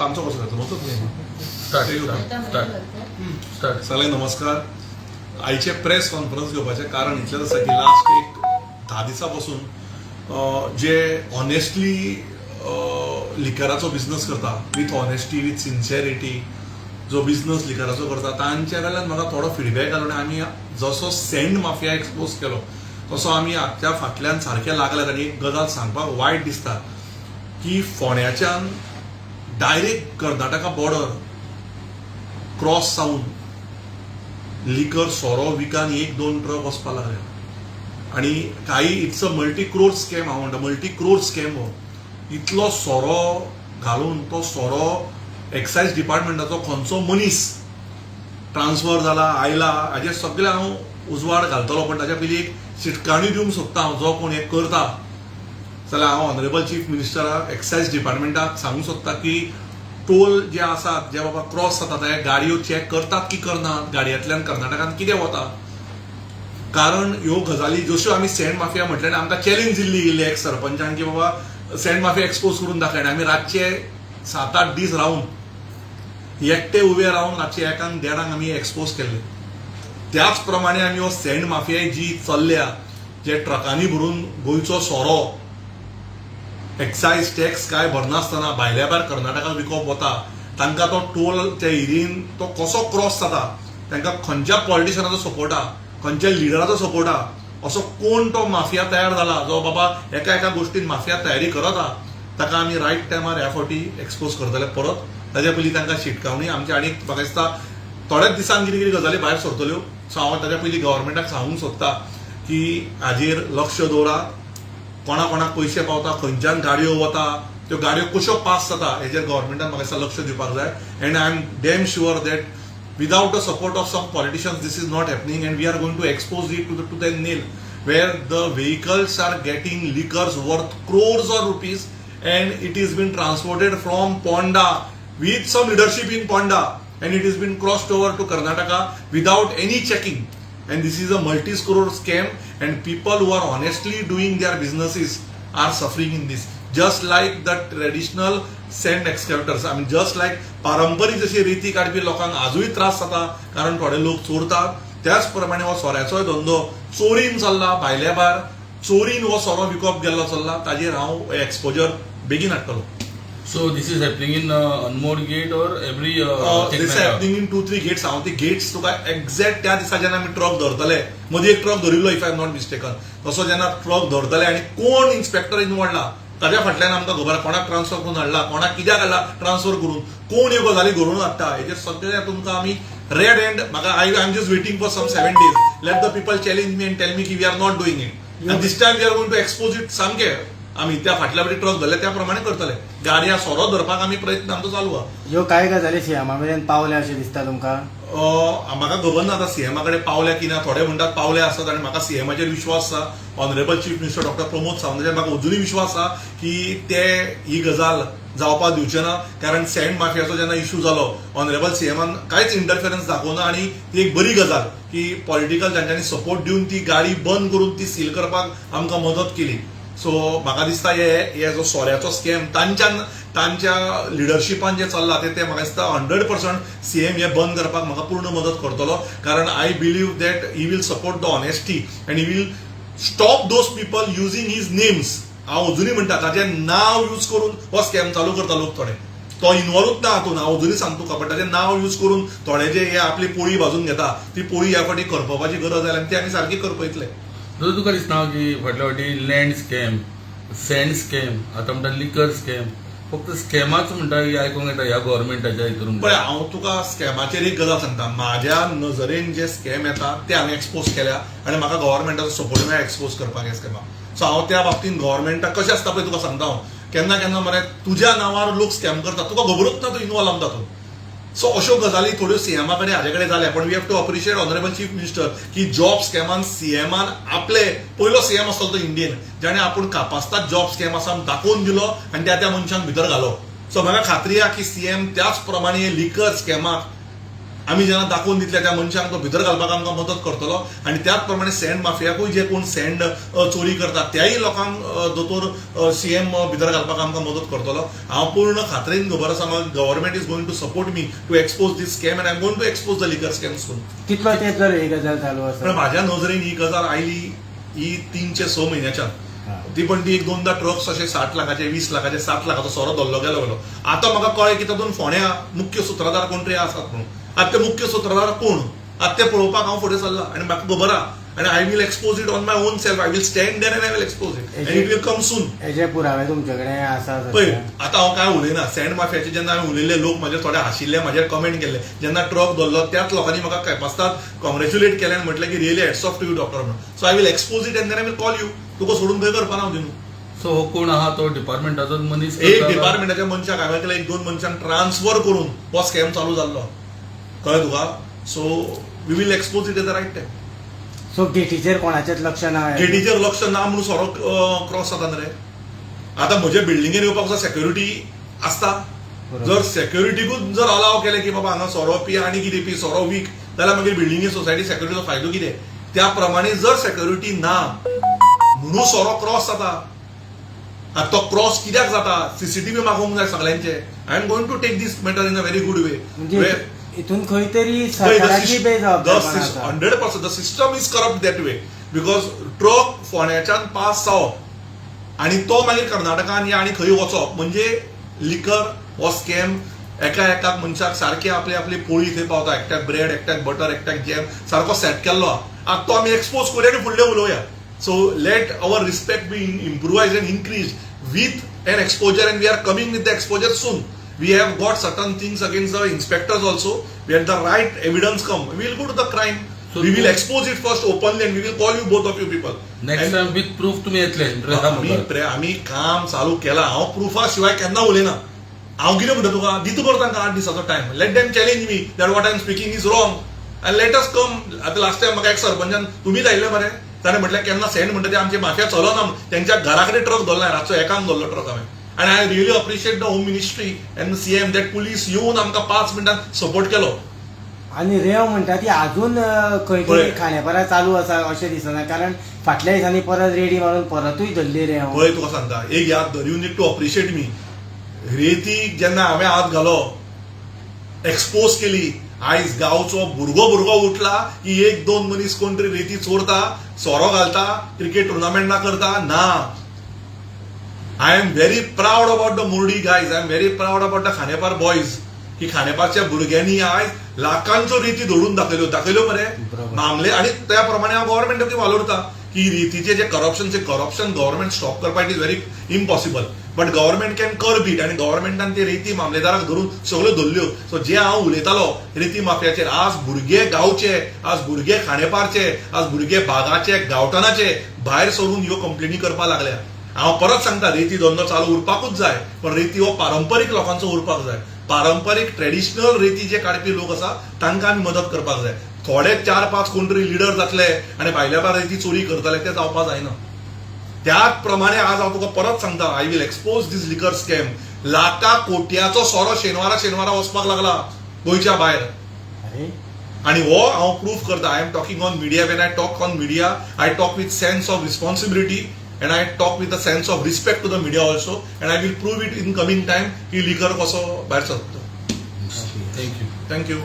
आमचो कसो जाता मजत स्टार्ट. सगळे नमस्कार. आयचे प्रेस कॉन्फरन्स घेवपाचें कारण इतलेंच आसा की लास्ट एक 10 दिसां पासून जे ऑनेस्टली लिकराचो बिझनस करता, विथ ऑनेस्टी, विथ सिन्सियरिटी जो बिझनस लिकराचो करता, तांचे कडल्यान म्हाका थोडो फीडबॅक आयलो आनी आमी जसो सँड माफिया एक्सपोज केलो तसो आमी त्या फाटल्यान सारके लागल्यात. आनी एक गजाल सांगपाक वायट दिसता की फोंड्याच्यान डायरेक्ट कर्नाटका बॉर्डर क्रॉस जावन लिकर सोरो विकान 1-2 ट्रक वचपाक लागले. आनी काही it's a multi crore scam. हांव म्हणटा मल्टी क्रोर स्कॅम हो. इतलो सोरो घालून तो सोरो एक्सायज डिपार्टमेंटाचो खंयचो मनीस ट्रान्सफर जाला आयला हाजे सगळे हांव उजवाड घालतलो. पण ताच्या पयलीं एक शिटकावणी दिवंक सोदता हांव, जो कोण हें करता जाल्यार हांव ऑनरेबल चीफ मिनिस्टराक एक्सायज डिपार्टमेंटाक सांगूंक सोदता की टोल जे आसात, जे बाबा क्रॉस जातात ते गाडयो चॅक करतात की करनात, गाडयांतल्यान कर्नाटकान कितें वता. कारण ह्यो गजाली जश्यो आमी सँड माफिया म्हटल्यार आमकां चॅलेंज दिल्ली गेल्ली एक सरपंचान की बाबा सँड माफिया एक्सपोज करून दाखय. आमी रातचे 7-8 दीस रावन एकटे उबे रावन रातचे 1-1:30 आमी एक्सपोज केल्ले. त्याच प्रमाणे आमी हो सँड माफिया जी चल्ल्या, जे ट्रकांनी भरून गोंयचो सोरो एक्सायज टॅक्स काय भरनासतना भायल्या भायर कर्नाटकाक विकप वता, तांकां तो टोल त्या एरियेन तो कसो क्रॉस जाता, तांकां खंयच्या पॉलिटिशनाचो सपोर्ट आहा, खंयच्या लिडराचो सपोर्ट आहा, असो कोण तो माफिया तयार जाला जो बाबा एका गोश्टीन माफिया तयारी करत आहा, ताका आमी रायट टायमार ह्या फावटी एक्सपोज करतले परत. ताच्या पयलीं तांकां शिटकावणी आमची आनी म्हाका दिसता थोड्याच दिसान कितें कितें गजाली भायर सरतल्यो. सो हांव ताच्या पयलीं गव्हर्मेंटाक सांगूंक सोदता की हाजेर लक्ष दवरात. कोणा कोणाक पयशे पावता, खंयच्यान गाडयो वता, त्यो गाडयो कश्यो पास जाता हेजेर गव्हर्मेंटान म्हाका दिसता लक्ष दिवपाक जाय. End I M damn sure that without the support of some politicians this is not happening, and we are going to expose it to the nail where the vehicles are getting liquors worth crores of rupees and it is been transported from Ponda with some leadership in Ponda and it has been crossed over to Karnataka without any checking. And this is a multi-crore scam, and people who are honestly doing their businesses are suffering in this. Just like the traditional sand excavators, I mean just like पारंपरिक जशी रिती काडपी लोकांक आजूय त्रास जाता कारण थोडे लोक चोरतात, त्याच प्रमाणे हो सोऱ्याचोय धंदो चोरीन चल्ला. भायल्या भायर चोरीन हो सोरो विकप गेल्लो चल्ला. ताजेर हांव एक्सपोजर बेगीन हाडटलो. So this is happening in Anmod gate or every this is happening in 2-3 gates. हांव ती गेट्स तुका एक्झॅक्ट त्या दिसा जेन्ना आमी ट्रक धरतले, मदीं एक ट्रक धरिल्लो if I am not mistaken, तसो जेन्ना ट्रक धरतले आनी कोण इन्स्पेक्टर इनवॉल्ड ताच्या फाटल्यान आमकां खबर कोणाक ट्रान्सफर करून हाडला, कोणाक कित्याक हाडला ट्रान्सफर करून, कोण ह्यो गजाली घडोवन हाडटा, हेजे सगळे तुमकां आमी रेड हँड म्हाका I am just waiting for some 7 days. Let the people challenge me and tell me की we are not doing it. And this time we are going to expose it. सामके आमी त्या फाटल्या फाटी truck धरले त्या प्रमाणे करतले. गाडया सोरो धरपाक आमी प्रयत्न आमचो चालू आहा. ह्यो काय गजाली सीएमा मेरेन पावल्या अशें दिसता तुमकां? म्हाका खबर ना आतां सीएमा कडेन पावल्या की ना. थोडे म्हणटात पावले आसत आनी म्हाका सीएमाचेर विश्वास आसा. Honourable chief minister doctor Pramod सावंताचेर म्हाका अजुनूय विश्वास आसा की ते ही गजाल जावपाक दिवचे ना. कारण सँड माफियाचो जेन्ना इश्यू जालो, ऑनरेबल सीएमान कांयच इंटरफिरन्स दाखोवना आनी ती एक बरी गजाल की पॉलिटिकल तांच्यांनी सपोर्ट दिवन ती गाडी बंद करून ती सील करपाक आमकां मदत केली. सो म्हाका दिसता हे जो सोऱ्याचो स्कॅम तांच्या लिडरशिपान जे चल्ला ते म्हाका दिसता 100% सीएम हे बंद करपाक म्हाका पूर्ण मदत करतलो. कारण I believe that he will support the honesty and he will stop those people using his names. हांव अजुनूय म्हणटा ताचें नांव यूज करून हो स्कॅम चालू करता लोक थोडे. तो इन्वॉल्वूच ना हातून. हांव अजुनूय सांगता तुका, पण ताचें नांव यूज करून थोडे जे हे आपली पोळी भाजून घेता, ती पोळी ह्या फाटी करपाची गरज आयल्या आनी ती आमी सारकी करपयतले. तुका दिसना की फाटल्या फाटी लँड स्कॅम, सँड स्कॅम, आतां म्हणटा लिकर स्कॅम, फक्त स्कॅमाच म्हणटा आयकूंक येता ह्या गव्हर्मेंटाच्या हितून. पळय हांव तुका स्कॅमाचेर एक गजाल सांगता. म्हाज्या नजरेन जे स्कॅम येता ते हांवें एक्सपोज केल्या आनी म्हाका गव्हर्मेंटाचो सपोर्ट मेळ्ळा एक्सपोज करपाक हे स्कॅमाक. सो हांव त्या बाबतींत गव्हर्मेंटाक कशें आसता पळय तुका सांगता हांव, केन्ना केन्ना मरे तुज्या नांवार लोक स्कॅम करता, तुका खबरूच ना तूं इन्वॉल्व आसा तातूंत. सो अश्यो गजाली थोड्यो सीएमा कडेन हाजे कडेन जाल्या. पण we have to appreciate honourable chief minister की जॉब स्कॅमान सीएमान आपले पयलो सीएम आसलो तो इंडियन, जाणे आपूण कापासतात जॉब स्कॅम आसा दाखोवन दिलो आनी त्या मनशांक भितर घालो. सो म्हाका खात्री आहा की सीएम त्याच प्रमाणे लिकर स्कॅमाक आमी जेन्ना दाखोवन दितले त्या मनशांक तो भितर घालपाक आमकां मदत करतलो आनी त्याच प्रमाणे सँड माफियाकूय जे कोण सँड चोरी करतात त्याय लोकांक दोतोर सीएम भितर घालपाक आमकां मदत करतलो. हांव पूर्ण खात्रेन खबर आसा म्हाका government is going to support me to expose these scam and I am going to expose the liquor scam soon. कितलो तेंप जर ही गजाल चालू पण आसा? म्हाज्या नजरेन ही गजाल आयली ही 3 ते 6 म्हयन्याच्यान. ती पण ती एक दोनदा ट्रक्स असे 60 लाखाचे 20 लाखाचे 7 लाखाचो सोरो धरलो गेलो. आता म्हाका कळ्ळें की तातूंत फोंड्या मुख्य सूत्रधार कोण तरी आसात म्हणून. आता ते मुख्य सूत्रधार कोण आता ते पळोवपाक हांव फुडें सरला आनी म्हाका खबर आहा आनी I will expose it on my own self. I will stand there and I will expose it and it will come soon. हेजे पुरावे तुमचे कडेन आसा? पळय आतां हांव काय उलयना. सँड माफियाचे जेन्ना हांवें उलयले लोक म्हाजे थोडे हाशिल्ले म्हाजेर कमेंट केले. जेन्ना ट्रक धरलो त्याच लोकांनी म्हाका खेपास्ताद कॉंग्रॅच्युलेट केले आनी म्हटलें की really hats off to you doctor म्हणून. So I will expose it and then I will call you. तुका सोडून खंय करपाना हांव दिनू. सो हो कोण आहा तो डिपार्टमेंटाचो मनीस? एक डिपार्टमेंटाच्या मनशाक हांवें केलं 1-2 मनशांक ट्रान्सफर करून हो स्कॅम चालू जाल्लो. कळ्ळें तुका? So we will expose it at the right time. So गेटीचेर कोणाचेच लक्ष ना? गेटीचेर लक्ष ना म्हणून सोरो क्रॉस जाता न्ही रे. आतां म्हजे बिल्डिंगेर येवपाक सुद्दां सेक्युरिटी आसता. जर सेक्युरिटीकूच जर अलाव केले की बाबा हांगा सोरो पी आनी कितें पी सोरो वीक जाल्यार मागीर बिल्डिंगे सोसायटी सेक्युरिटीचो फायदो कितें? त्या प्रमाणे जर सेक्युरिटी ना म्हणून सोरो क्रॉस जाता. आता तो क्रॉस कित्याक जाता? सीसीटीव्ही मागोवंक जाय सगळ्यांचे. I am going to take this matter in a very good way. म्हणजे हितून खंय तरी सरकाराची बेजबाबदारपण आसा. 100% the system is corrupt that way because truck फोंड्याच्यान पास जावप आनी तो मागीर कर्नाटकान या आनी खंय वचप म्हणजे लिकर हो स्कॅम एका मनशाक सारखे आपली आपली पोळी थंय पावता. एकट्याक ब्रेड एकट्याक बटर एकट्याक जॅम सारको सेट केल्लो आहा. आता तो आमी एक्सपोज करूया आनी फुडलें उलोवया. So let our respect be improved and increased with an exposure, and we are coming with the exposure soon. We have got certain things against the inspectors also. When the right evidence come, we will go to the crime. So we will expose it first openly and we will call you both of you people. Next time with proof तुम्ही येतले. आम्ही काम चालू केला. हांव प्रुफा शिवाय केन्ना उलयना. हांव कितें म्हणटा तुका दिता बरो तांकां 8 दिसाचो time. Let them challenge me that what I am speaking is wrong and let us come. आतां लास्ट टायम म्हाका एक सरपंचान तुमीच आयिल्ले मरे. ताणें म्हटलें केन्ना सँड म्हणटा ते आमचे माफिया चलना. त्यांच्या घरा कडेन ट्रक धरला. रातचो एकान धरलो ट्रक हांवें. आनी I really appreciate the home ministry end CM that police येवन आमकां 5 मिनटां सपोर्ट केलो. आणि रेव म्हणटा ती अजून खंय तरी खांडेपारा चालू आसा अशें दिसना. कारण फाटल्या दिसांनी परत रेडी मारून परतूय धरली रेव. पळय तुका सांगता एक याद धर. You need to appreciate me. रेतीक जेन्ना हांवें हात घालो एक्सपोज केली. आयज गांवचो भुरगो उठला की 1-2 मनीस कोण तरी रेती चोरता सोरो घालता क्रिकेट टुर्नामेंट करता. ना. I am very proud about the Murdi guys. I am very proud about the Khandepar boys की खांडेपारच्या भुरग्यांनी आयज लाखांचो रेती धरून दाखयल्यो मरे मामले. आणि त्या प्रमाणे हांव गव्हर्मेंटाक वालोरता की रेतीचे जे करप्शन गव्हर्मेंट स्टॉप करपाक it is very impossible. But government can curb it आनी गव्हर्मेंटान ते रेती मामलेदाराक धरून सगळ्यो धरल्यो. सो जे हांव उलयतालो रेती माफियाचेर आज भुरगे गांवचे आज भुरगे खांडेपारचे आज भुरगे बागाचे गांवठणाचे भायर सरून ह्यो कंप्लेनी करपाक लागल्या. हांव परत सांगता रेती धंदो चालू उरपाकूच जाय. पण रेती हो पारंपारीक लोकांचो उरपाक जाय. पारंपारीक ट्रेडिशनल रेती जे काडपी लोक आसा तांकां आमी मदत करपाक जाय. थोडे 4-5 कोण तरी लिडर जातले आनी भायल्या भायर रेती चोरी करतले ते जावपाक जायना. त्याच प्रमाणे आज हांव तुका परत सांगता आय विल एक्सपोज दीस लिकर स्कॅम. लाखा कोट्याचो सोरो शेनवारा वचपाक लागला गोंयच्या भायर. आणि हो हांव प्रूफ करता. I am talking on media. When I talk on media I talk with sense of responsibility and I talk with a sense of respect to the media also, and I will prove it in coming time की लिकर कसो भायर सरता. Thank you. Thank you.